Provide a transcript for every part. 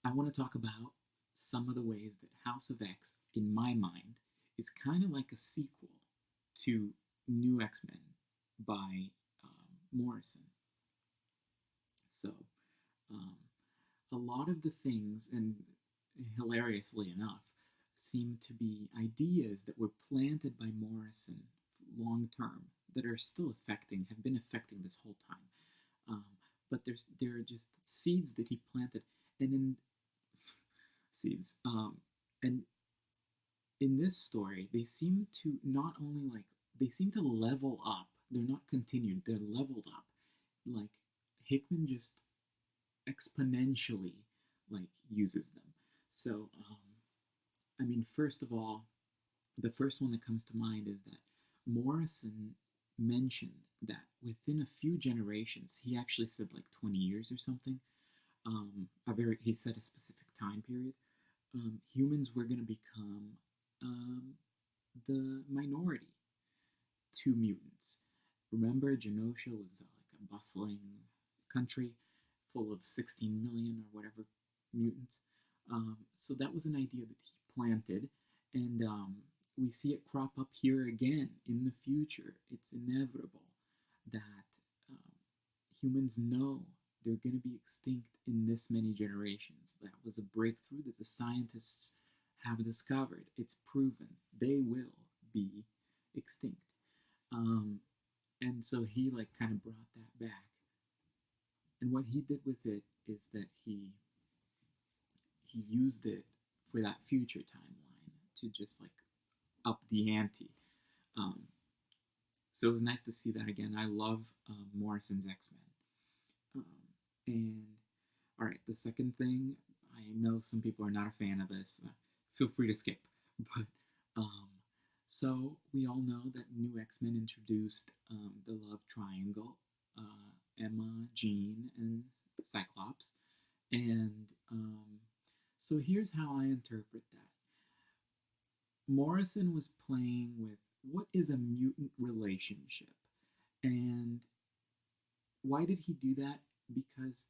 I want to talk about some of the ways that House of X, in my mind, is kind of like a sequel to New X Men by Morrison. So, um, a lot of the things, and hilariously enough, seem to be ideas that were planted by Morrison long term that are still affecting, have been affecting this whole time. Um, but there are just seeds that he planted, and in seeds, and in this story, they seem to not only like they seem to level up. They're not continued. They're leveled up. Like Hickman just exponentially like uses them. So, I mean, first of all, the first one that comes to mind is that Morrison mentioned that within a few generations, he actually said like 20 years or something. He said a specific time period. Humans were going to become um, the minority to mutants. Remember, Genosha was like a bustling country full of 16 million or whatever mutants. So that was an idea that he planted, and we see it crop up here again in the future. It's inevitable that um, humans know they're going to be extinct in this many generations. That was a breakthrough that the scientists have discovered. It's proven they will be extinct. Um, and so he like kind of brought that back. And what he did with it is that he used it for that future timeline to just like up the ante. Um, so it was nice to see that again. I love Morrison's X Men. And all right, the second thing, I know some people are not a fan of this. Feel free to skip. But um, so we all know that New X Men introduced the love triangle: Emma, Jean, and Cyclops. And so here's how I interpret that. Morrison was playing with what is a mutant relationship, and why did he do that? Because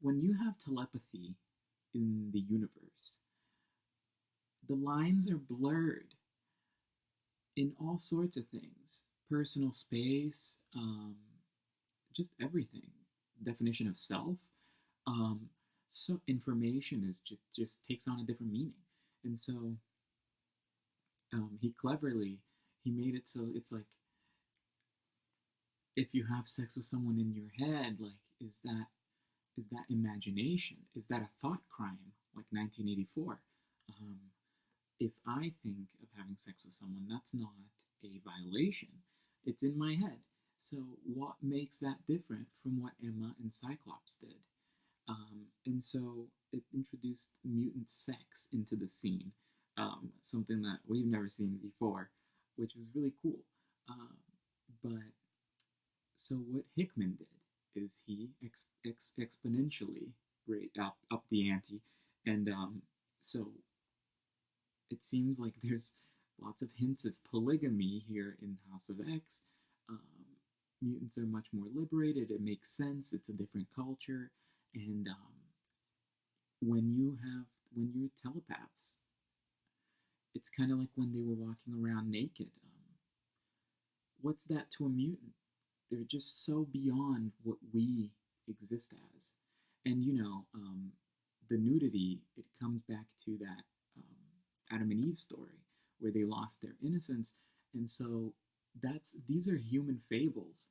when you have telepathy in the universe, the lines are blurred in all sorts of things: personal space, just everything, definition of self. Um, so information is just takes on a different meaning, and so he cleverly he made it so it's like if you have sex with someone in your head, like is that imagination? Is that a thought crime like 1984? Um, if I think of having sex with someone, that's not a violation. It's in my head. So what makes that different from what Emma and Cyclops did? And so it introduced mutant sex into the scene, something that we've never seen before, which was really cool. Um, but so what Hickman did is he exponentially up the ante, and so it seems like there's lots of hints of polygamy here in House of X. Um, Mutants are much more liberated. It makes sense. It's a different culture, and when you're telepaths, it's kind of like when they were walking around naked. What's that to a mutant? They're just so beyond what we exist as, and the nudity. It comes back to that Adam and Eve story where they lost their innocence, and so that's these are human fables.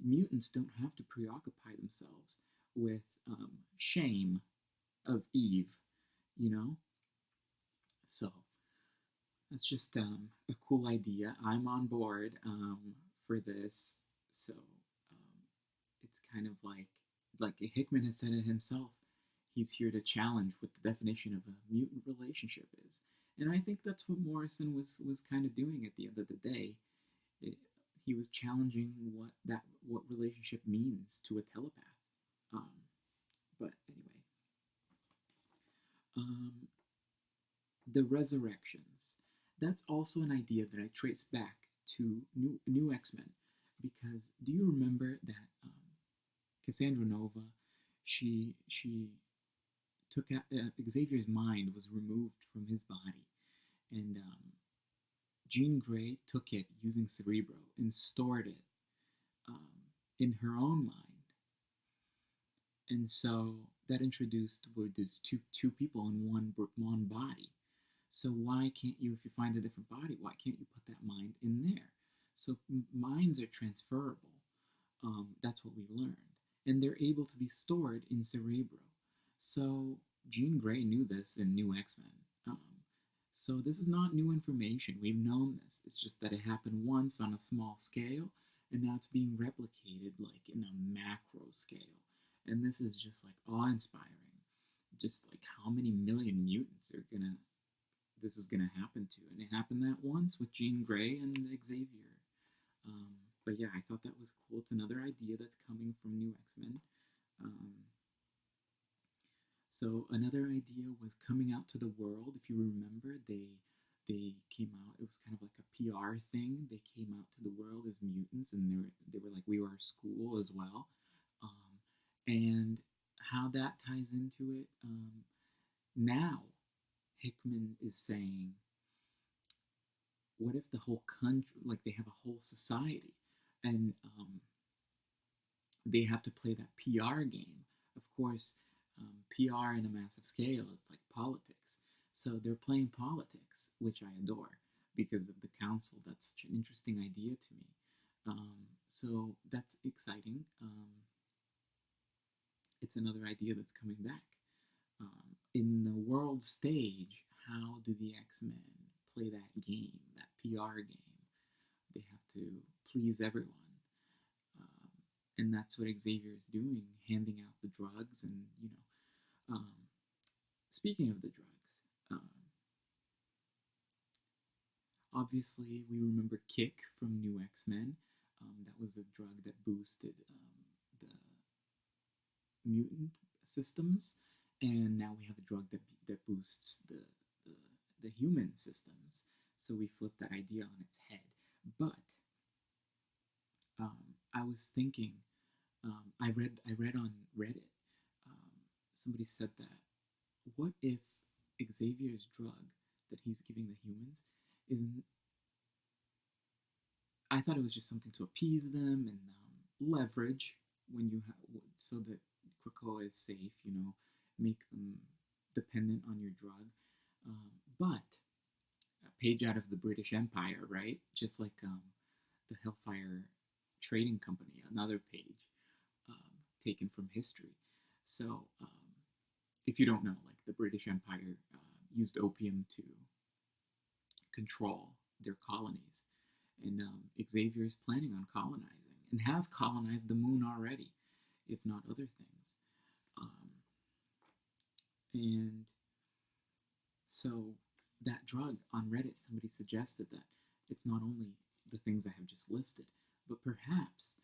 Mutants don't have to preoccupy themselves with shame of Eve, you know. So that's just a cool idea. I'm on board for this. So it's kind of like Hickman has said it himself. He's here to challenge what the definition of a mutant relationship is, and I think that's what Morrison was kind of doing at the end of the day. It, he was challenging what relationship means to a telepath. Um, but anyway, um, the resurrections. That's also an idea that I trace back to New X Men, because do you remember that Cassandra Nova, she Xavier's mind was removed from his body, and Jean Grey took it using Cerebro and stored it um, in her own mind. And so that introduced where there's two people in one body. So why can't you, if you find a different body, why can't you put that mind in there? So minds are transferable. That's what we learned, and they're able to be stored in Cerebro. So Jean Grey knew this in New X-Men. So this is not new information. We've known this. It's just that it happened once on a small scale, and now it's being replicated like in a macro scale. And this is just like awe-inspiring. Just like how many million mutants this is gonna happen to, and it happened that once with Jean Grey and Xavier. But yeah, I thought that was cool. It's another idea that's coming from New X-Men. So another idea was coming out to the world. If you remember, they came out. It was kind of like a PR thing. They came out to the world as mutants, and they were like, we were a school as well. And how that ties into it, now Hickman is saying, what if the whole country, like they have a whole society, and they have to play that PR game. Of course, PR in a massive scale is like politics. So they're playing politics, which I adore because of the council. That's such an interesting idea to me. So that's exciting. It's another idea that's coming back. In the world stage, how do the X-Men play that game, that PR game? They have to please everyone. And that's what Xavier is doing, handing out the drugs. And, speaking of the drugs, obviously we remember Kick from New X-Men. That was a drug that boosted the mutant systems, and now we have a drug that boosts the human systems. So we flip that idea on its head. But I was thinking, I read on Reddit, somebody said that, what if Xavier's drug that he's giving the humans isn't? I thought it was just something to appease them and leverage when you have, so that Krakoa is safe, make them dependent on your drug. But a page out of the British Empire, right? Just like the Hellfire Trading Company, another page taken from history. So if you don't know, like the British Empire used opium to control their colonies. And Xavier is planning on colonizing and has colonized the moon already, if not other things. And so that drug on Reddit, somebody suggested that it's not only the things I have just listed, but perhaps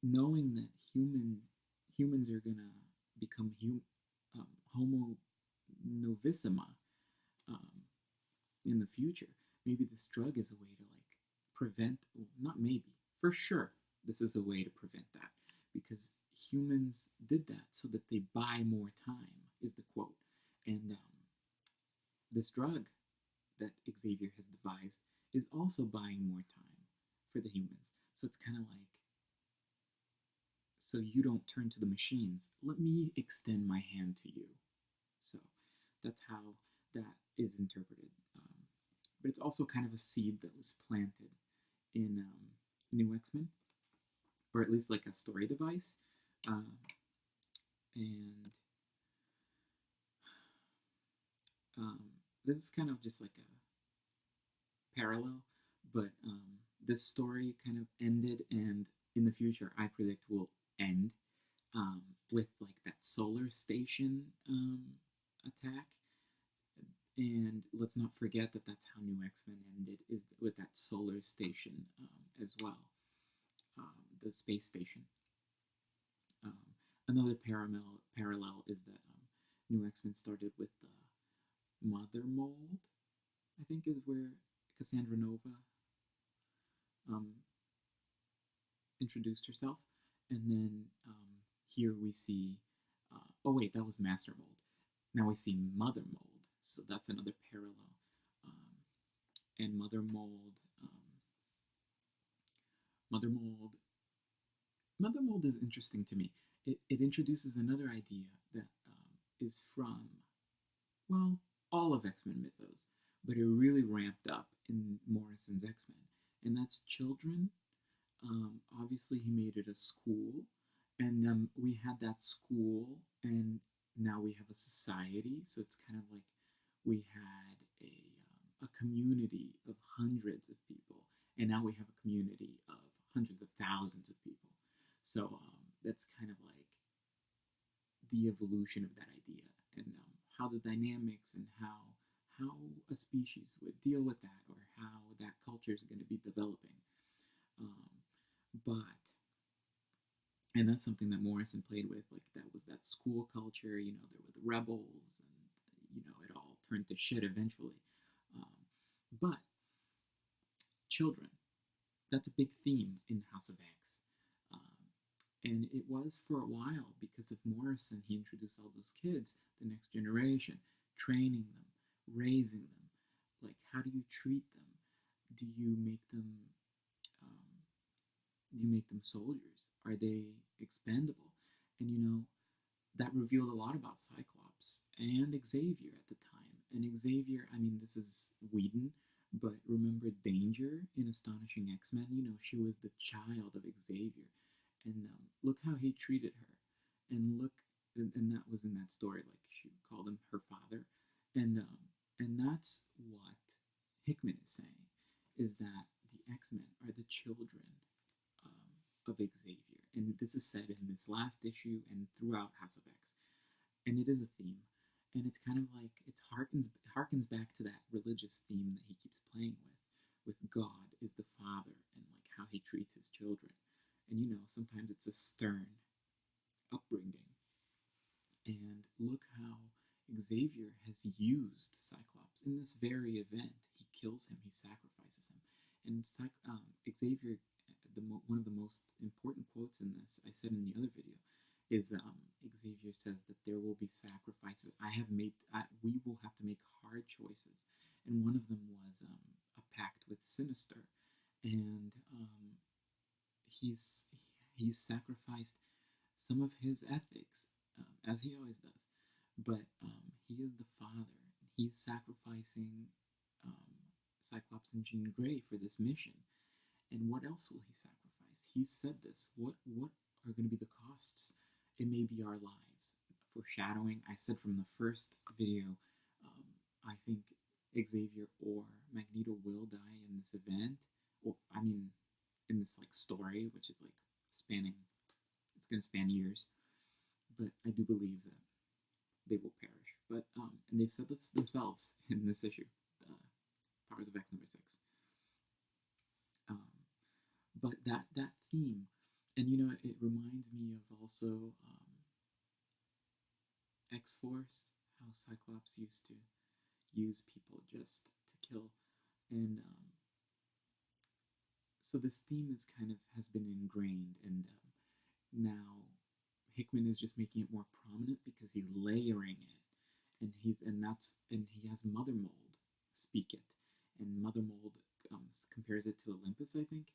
knowing that humans are gonna become Homo novissima in the future. Maybe this drug is a way to like prevent, well, not maybe, for sure, this is a way to prevent that, because humans did that so that they buy more time, is the quote. And this drug that Xavier has devised is also buying more time for the humans. So it's kind of like, so you don't turn to the machines, let me extend my hand to you. So that's how that is interpreted. But it's also kind of a seed that was planted in New X-Men, or at least like a story device. And this is kind of just like a parallel, but this story kind of ended, and in the future I predict will end with like that solar station attack. And let's not forget that that's how New X-Men ended, is with that solar station as well, the space station. Another parallel is that New X-Men started with the Mother Mold, I think is where Cassandra Nova introduced herself. And then here we see, oh wait, that was Master Mold. Now we see Mother Mold, so that's another parallel. Um, and Mother Mold, Mother Mold is interesting to me. It introduces another idea that is from, well, all of X-Men mythos, but it really ramped up in Morrison's X-Men, and that's children. Obviously, he made it a school, and we had that school, and now we have a society. So it's kind of like we had a community of hundreds of people, and now we have a community of hundreds of thousands of people. So that's kind of like the evolution of that idea, and how the dynamics and how a species would deal with that, or how that culture is going to be developing. Um, but and that's something that Morrison played with. Like that was that school culture. You know, there were the rebels, and it all turned to shit eventually. Um, but children, that's a big theme in House of X. Um, and it was for a while because of Morrison. He introduced all those kids, the next generation, training them, raising them. Like, how do you treat them? Do you make them um, soldiers? Are they expendable? And that revealed a lot about Cyclops and Xavier at the time. And Xavier, I mean, this is Whedon, but remember Danger in Astonishing X-Men? She was the child of Xavier. And look how he treated her. And and that was in that story, like she called him her father. And that's what Hickman is saying, is that the X-Men are the children of Xavier. And this is said in this last issue and throughout House of X. And it is a theme. And it's kind of like, it harkens back to that religious theme that he keeps playing with God is the father, and like how he treats his children. And sometimes it's a stern upbringing. And look how Xavier has used Cyclops in this very event. He kills him, he sacrifices him. And Xavier, one of the most important quotes in this, I said in the other video, is Xavier says that there will be sacrifices. We will have to make hard choices. And one of them was a pact with Sinister. And he's sacrificed some of his ethics, as he always does. But he is the father. He's sacrificing Cyclops and Jean Grey for this mission. And what else will he sacrifice? He said this. What are going to be the costs? It may be our lives. Foreshadowing, I said from the first video, I think Xavier or Magneto will die in this event. Or, I mean, in this like story, which is like it's going to span years. But I do believe that they will perish. But and they've said this themselves in this issue, Powers of X #6. But that theme, and it reminds me of also X-Force, how Cyclops used to use people just to kill, and so this theme has been ingrained, and now Hickman is just making it more prominent because he's layering it, and he has Mother Mold speak it, and Mother Mold compares it to Olympus, I think.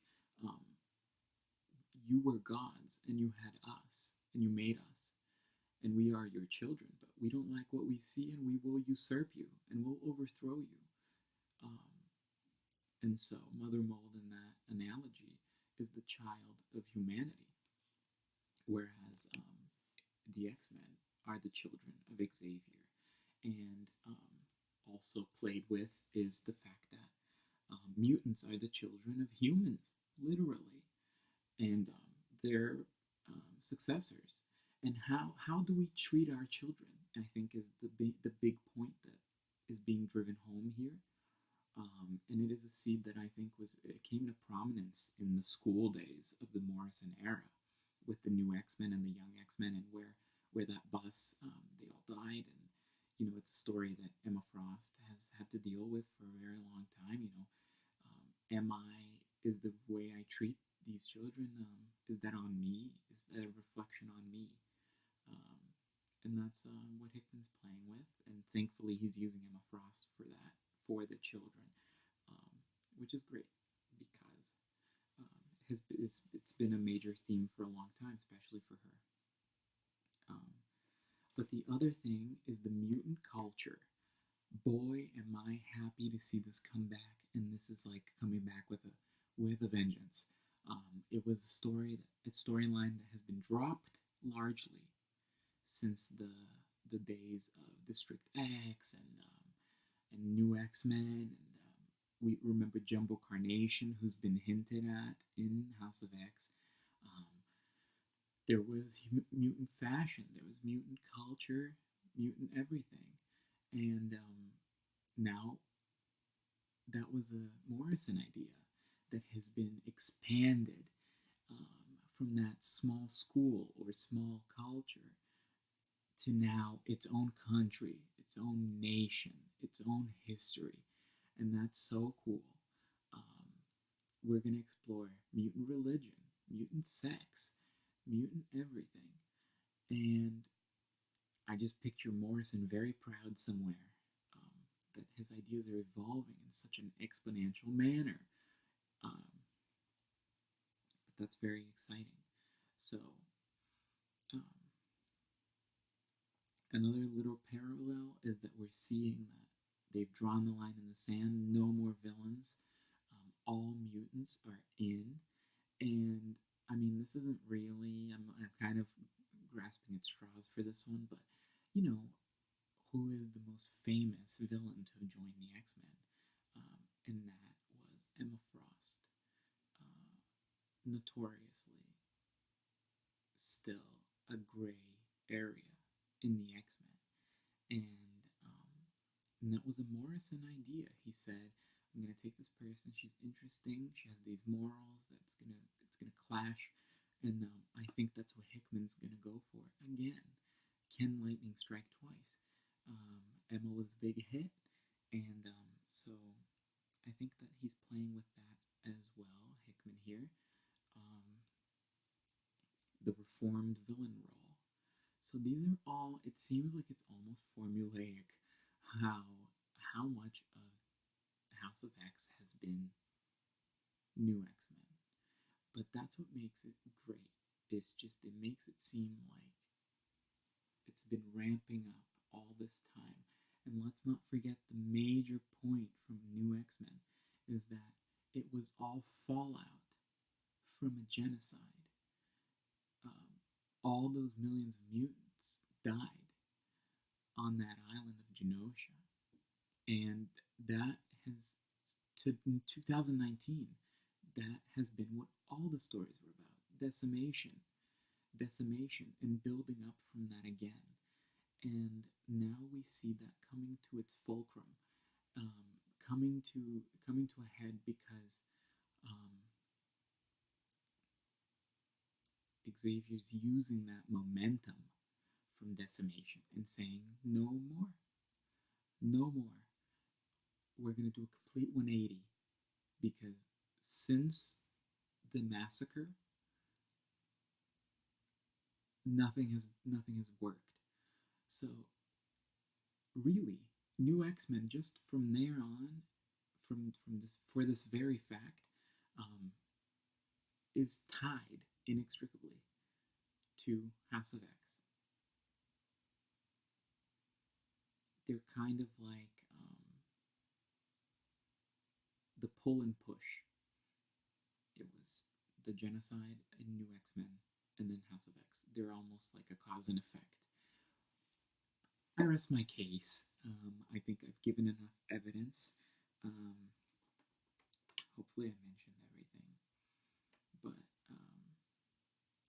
You were gods, and you had us, and you made us, and we are your children, but we don't like what we see, and we will usurp you, and we'll overthrow you. And so Mother Mold in that analogy is the child of humanity, whereas the X-Men are the children of Xavier. And also played with is the fact that mutants are the children of humans, literally, and their successors. And how do we treat our children, I think, is the big point that is being driven home here. And it is a seed that I think came to prominence in the school days of the Morrison era, with the new X-Men and the young X-Men, and where that bus, they all died, and it's a story that Emma Frost has had to deal with for a very long time. Is the way I treat these children, is that on me? Is that a reflection on me? And and that's what Hickman's playing with. And thankfully, he's using Emma Frost for that for the children, um, which is great because it's been a major theme for a long time, especially for her. Um, but the other thing is the mutant culture. Boy, am I happy to see this come back, and this is like coming back with a vengeance. It was a storyline that has been dropped largely since the days of District X and New X-Men, and we remember Jumbo Carnation, who's been hinted at in House of X. Um, there was mutant fashion, there was mutant culture, mutant everything, and now that was a Morrison idea that has been expanded from that small school or small culture to now its own country, its own nation, its own history, and that's so cool. Um, we're going to explore mutant religion, mutant sex, mutant everything, and I just picture Morrison very proud somewhere that his ideas are evolving in such an exponential manner. Um, but that's very exciting. So, um, another little parallel is that we're seeing that they've drawn the line in the sand. No more villains. All mutants are in, and I mean, this isn't really. I'm kind of grasping at straws for this one, but you know, who is the most famous villain to join the X-Men? And that was Emma Frost, notoriously still a gray area in the X-Men. And that was a Morrison idea. He said, I'm going to take this person, she's interesting, she has these morals, it's gonna clash, and I think that's what Hickman's going to go for. Again, can lightning strike twice? Emma was a big hit, and so I think that he's playing with that as well, Hickman here. The reformed villain role. So these are all, it seems like it's almost formulaic how much of House of X has been new X-Men. But that's what makes it great. It's just, it makes it seem like it's been ramping up all this time. And let's not forget the major point from New X-Men is that it was all fallout from a genocide. All those millions of mutants died on that island of Genosha. And that has, to 2019, that has been what all the stories were about. Decimation, and building up from that again. And now we see that coming to its fulcrum, coming to a head because Xavier's using that momentum from decimation and saying, no more. We're going to do a complete 180 because since the massacre, nothing has worked. So really, New X-Men just from there on, from this for this very fact, is tied inextricably to House of X. They're kind of like the pull and push. It was the genocide in New X-Men and then House of X. They're almost like a cause and effect. I rest my case. I think I've given enough evidence. Hopefully I mentioned everything. But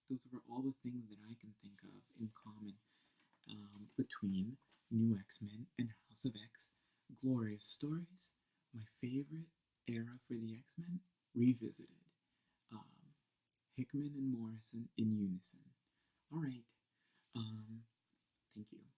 those are all the things that I can think of in common between New X-Men and House of X. Glorious stories. My favorite era for the X-Men, revisited. Hickman and Morrison in unison. Alright. Thank you.